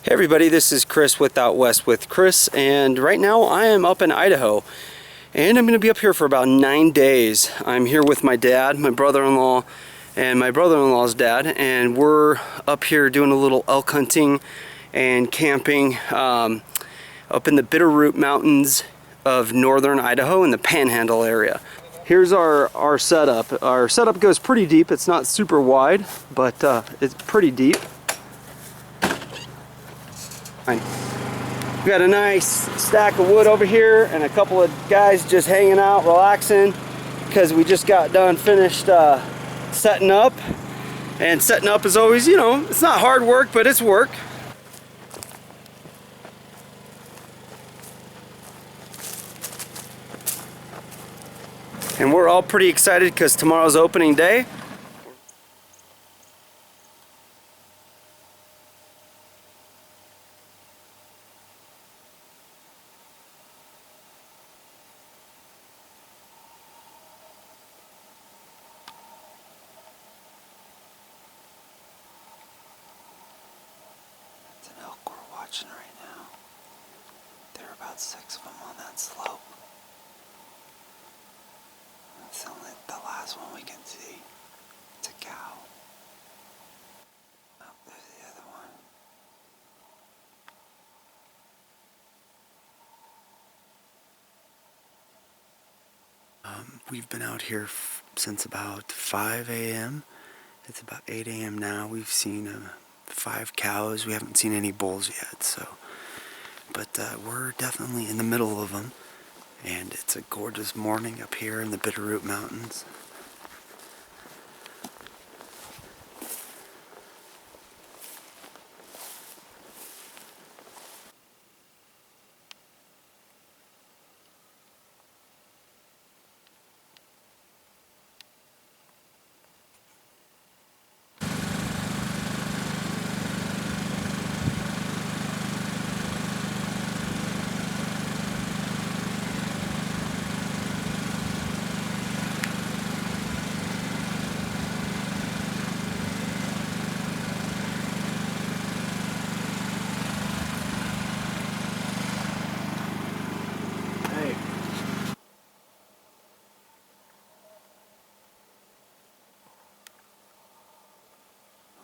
Hey everybody, this is Chris with Out West with Chris, and right now I am up in Idaho, and I'm going to be up here for about 9 days. I'm here with my dad, my brother-in-law, and my brother-in-law's dad, and we're up here doing a little elk hunting and camping up in the Bitterroot Mountains of northern Idaho in the Panhandle area. Here's our setup. Our setup goes pretty deep. It's not super wide, but it's pretty deep. We got a nice stack of wood over here and a couple of guys just hanging out, relaxing, because we just got done finished setting up. And setting up is always, you know, it's not hard work, but it's work. And we're all pretty excited because tomorrow's opening day. It's an elk we're watching right now. There are about 6 of them on that slope. That's only the last one we can see. It's a cow. Oh, there's the other one. We've been out here since about 5 a.m. It's about 8 a.m. now. We've seen 5 cows. We haven't seen any bulls yet, so. But we're definitely in the middle of them. And it's a gorgeous morning up here in the Bitterroot Mountains.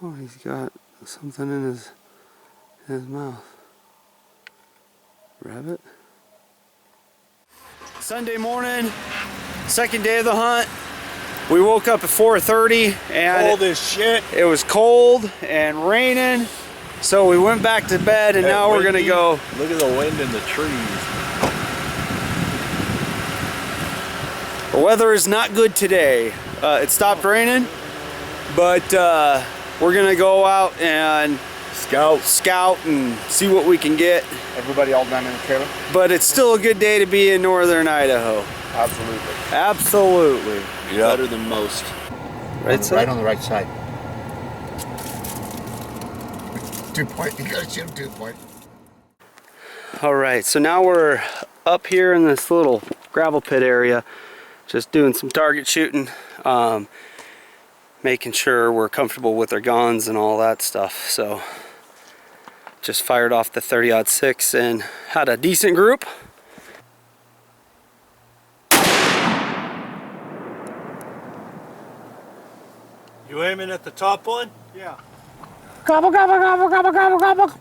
Oh, he's got something in his mouth. Rabbit? Sunday morning, second day of the hunt. We woke up at 4:30 and cold as shit. It was cold and raining, so we went back to bed, and now we're gonna go. Look at the wind in the trees. The weather is not good today. It stopped raining, but we're gonna go out and scout and see what we can get. Everybody all done in the trailer? But it's still a good day to be in northern Idaho. Absolutely. Absolutely. Yep. Better than most. Right on the right side. 2 point. You gotta shoot 2 point. Alright, so now we're up here in this little gravel pit area, just doing some target shooting. Making sure we're comfortable with our guns and all that stuff. So just fired off the 30-06 and had a decent group. You aiming at the top one? Yeah. Gobble, gobble, gobble, gobble, gobble, gobble.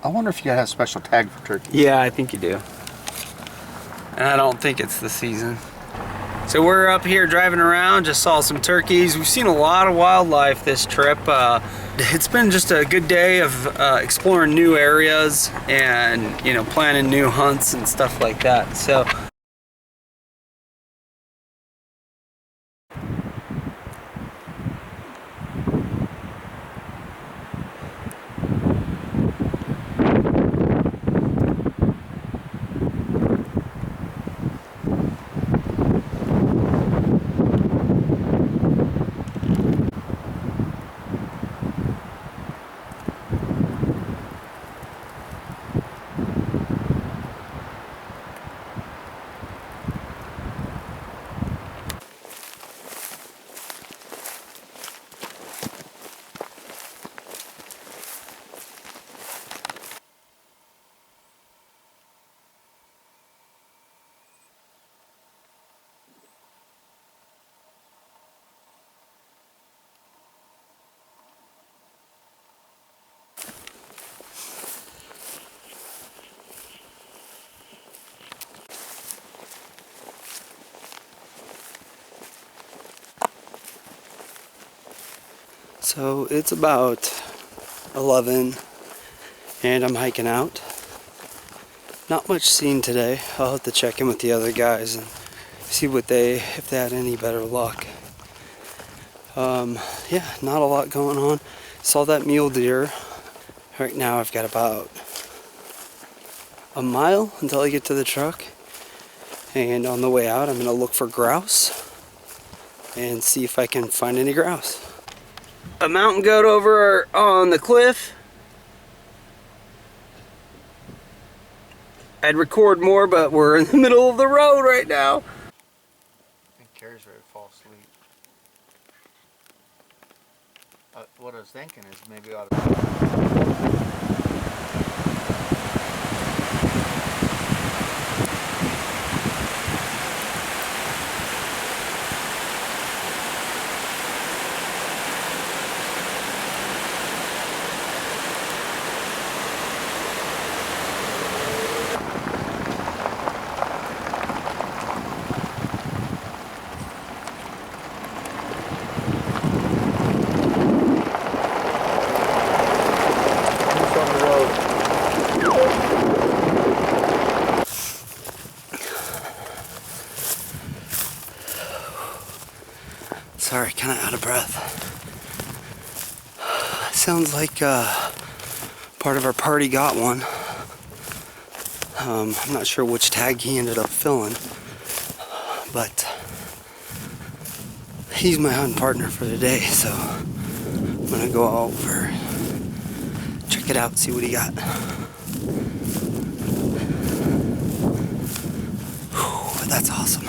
I wonder if you gotta have a special tag for turkey. Yeah, I think you do. And I don't think it's the season. So we're up here driving around, just saw some turkeys. We've seen a lot of wildlife this trip. It's been just a good day of exploring new areas and, you know, planning new hunts and stuff like that. So So it's about 11 and I'm hiking out. Not much seen today. I'll have to check in with the other guys and see if they had any better luck. Yeah, not a lot going on. Saw that mule deer. Right now I've got about a mile until I get to the truck. And on the way out I'm gonna look for grouse and see if I can find any grouse. A mountain goat over on the cliff. I'd record more, but we're in the middle of the road right now. I think Carrie's ready to fall asleep. What I was thinking is maybe I ought to... Sorry, kind of out of breath. Sounds like part of our party got one. I'm not sure which tag he ended up filling, but he's my hunting partner for the day, so I'm gonna go over, check it out, see what he got. Whew, that's awesome.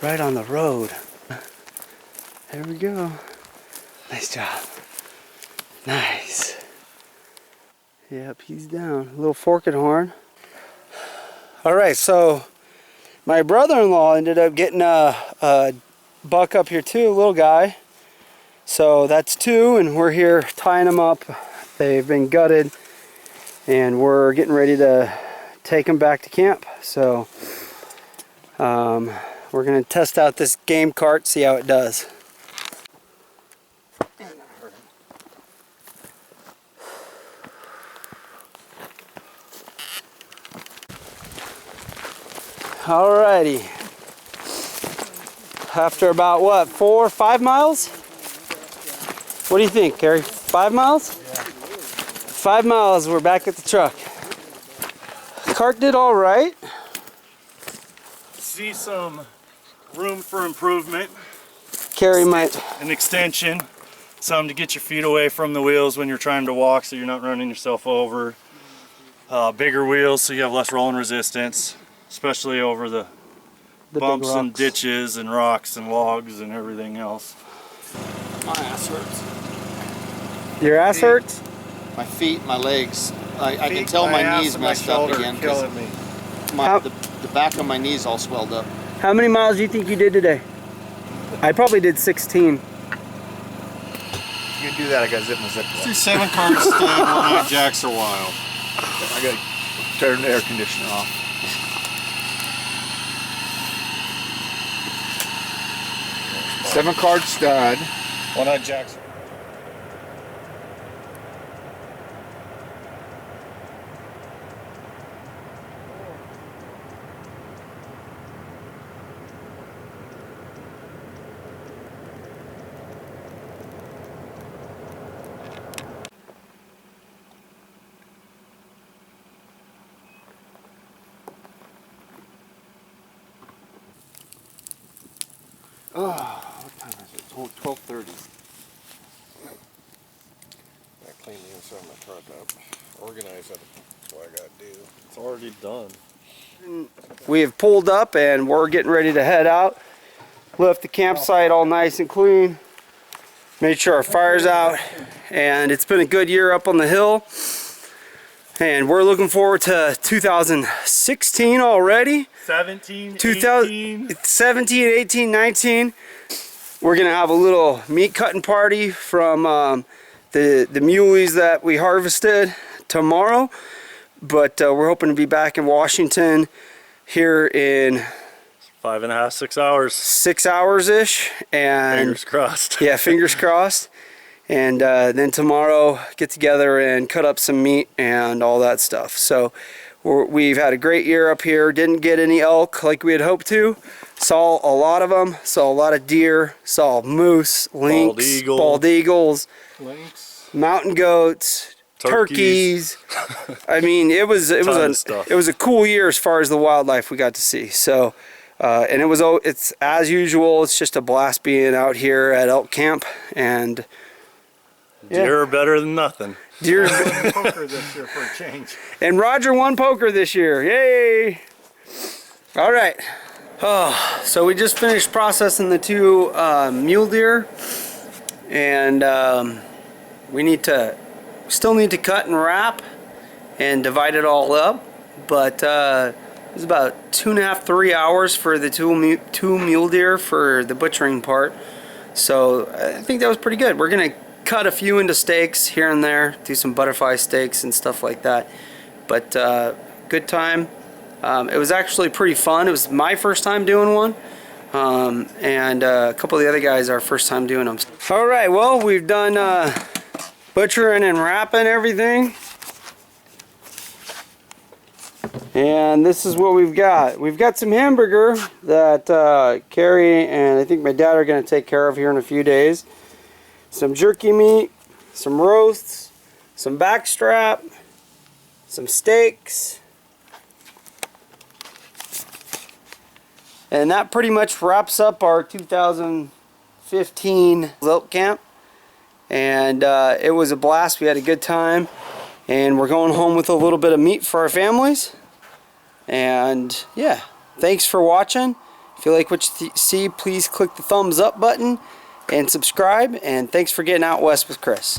Right on the road. There we go. Nice job. Nice. Yep, he's down. A little forked horn. Alright, so my brother-in-law ended up getting a buck up here too, a little guy. So that's two, and we're here tying them up. They've been gutted, and we're getting ready to take them back to camp. So we're going to test out this game cart, see how it does. Alrighty. After about what, 4 or 5 miles? What do you think, Carrie? 5 miles? Yeah. 5 miles, we're back at the truck. Cart did all right. See some room for improvement. Carrie might. An extension, some to get your feet away from the wheels when you're trying to walk so you're not running yourself over. Bigger wheels so you have less rolling resistance, especially over the bumps and ditches and rocks and logs and everything else. My ass hurts. Your ass hurts? My feet, my legs. I can tell my knees messed up again. Killing me. The back of my knees all swelled up. How many miles do you think you did today? I probably did 16. You do that, I gotta zip my zip. Do 7 cars stand, 1 jacks are wild. I gotta turn the air conditioner off. Seven card stud. 1 jacks. Oh, what time is it? 12:30. I clean the inside of my truck up, organize it. That's what I gotta do. It's already done. We have pulled up and we're getting ready to head out. Left the campsite all nice and clean. Made sure our fire's out. And it's been a good year up on the hill. And we're looking forward to 2016 already. 17, 17, 18, 19. we're gonna have a little meat cutting party from the muleys that we harvested tomorrow. But we're hoping to be back in Washington here in 5.5, 6 hours. 6 hours-ish. And Fingers crossed. yeah, fingers crossed. And then tomorrow get together and cut up some meat and all that stuff. So we've had a great year up here. Didn't get any elk like we had hoped to. Saw a lot of them. Saw a lot of deer. Saw moose, lynx, bald eagles, mountain goats, turkeys. I mean, it was a cool year as far as the wildlife we got to see. So, and it's as usual. It's just a blast being out here at Elk Camp, and deer are better than nothing. Deer. Poker this year for a change. And Roger won poker this year. Yay! All right. Oh, so we just finished processing the 2 mule deer, and we still need to cut and wrap and divide it all up. But it was about 2.5, 3 hours for the two mule deer for the butchering part. So I think that was pretty good. We're gonna cut a few into steaks here and there, do some butterfly steaks and stuff like that. But good time. It was actually pretty fun. It was my first time doing one, and a couple of the other guys our first time doing them. All right, well, we've done butchering and wrapping everything, and this is what we've got. We've got some hamburger that Carrie and I think my dad are going to take care of here in a few days. Some jerky meat, some roasts, some backstrap, some steaks, and that pretty much wraps up our 2015 Elk Camp. And it was a blast. We had a good time, and we're going home with a little bit of meat for our families. And yeah, thanks for watching. If you like what you see, please click the thumbs up button and subscribe, and thanks for getting out west with Chris.